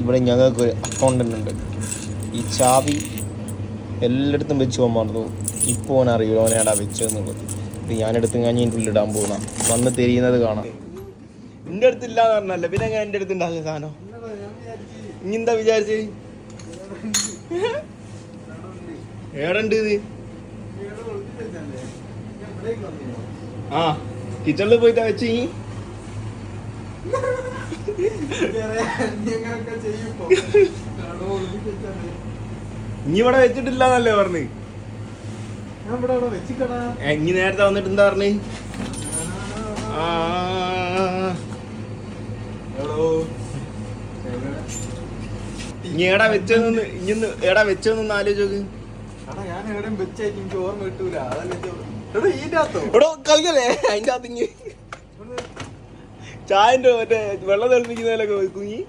ഇവിടെ ഞങ്ങൾക്ക് ഒരു അക്കൗണ്ടൻ്റ് ഉണ്ട്. ഈ ചാവി എല്ലായിടത്തും വെച്ച് പോകാൻ മറന്നു. ഇപ്പോൾ ഓൻ അറിയില്ല ഓനെടാ വെച്ചതെന്നുള്ളത്. ഇത് ഞാനെടുത്ത് ഞാൻ ഇതിൻ്റെ ഉള്ളിടാൻ പോകുന്ന വന്ന് തെരിയുന്നത് കാണാം. എൻ്റെ അടുത്തില്ലാന്ന് പറഞ്ഞല്ലേ, പിന്നെ ഞാൻ എൻ്റെ അടുത്ത് ഉണ്ടാക്കിയ സാധനം ഇനി എന്താ വിചാരിച്ച് ഏടുണ്ട് ഇത്? ആ കിച്ചണിൽ പോയിട്ടാ വെച്ച് ഇനി ഇവിടെ വെച്ചിട്ടില്ലാന്നല്ലേ പറഞ്ഞ്. ഇനി നേരത്തെ വന്നിട്ട് എന്താ പറഞ്ഞ്? ഇനി എടാ വെച്ചൊന്ന് ഇനി എടാ വെച്ചൊന്ന് ആലോചിച്ച് നോക്ക്. കളിക്കല്ലേ അതിന്റെ അകത്ത് ഇങ്ങ് ചായന്റെ മറ്റേ വെള്ളം തെളിപ്പിക്കുന്നതിലൊക്കെ കുഞ്ഞി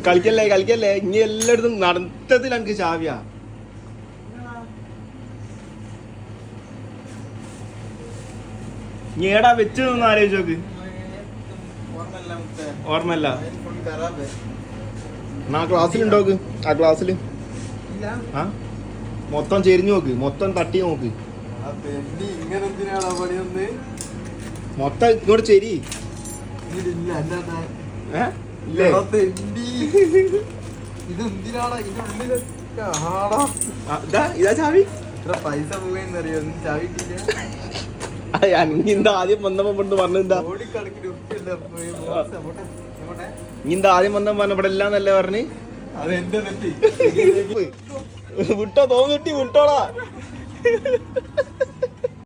കളിക്കല്ലേ കളിക്കല്ലേ. ഇനി എല്ലായിടത്തും നടത്തത്തിൽ എനിക്ക് ചാവിയാ. ഇനി ഏടാ വെച്ചതൊന്ന് ആലോചിച്ച് നോക്ക്. ഓർമ്മല്ല. ആ ക്ലാസ്സിലുണ്ടോക്ക്, ആ ക്ലാസ്സില് ആ മൊത്തം ചെരിഞ്ഞു നോക്ക്, മൊത്തം തട്ടി നോക്ക്, മൊത്തം ഇങ്ങോട്ട് ചെരി. ഇതാ ചാവി. പൈസ പോയെന്നറിയോ ചാവി? എന്താ ആദ്യം വന്നപ്പോ പറഞ്ഞെന്താ? ഇനിന്താ ആദ്യം വന്നപ്പോ പറഞ്ഞ ഇവിടെ എല്ലാം നല്ല പറഞ്ഞ് വിട്ടോ തോന്നിട്ടി വിട്ടോടാ.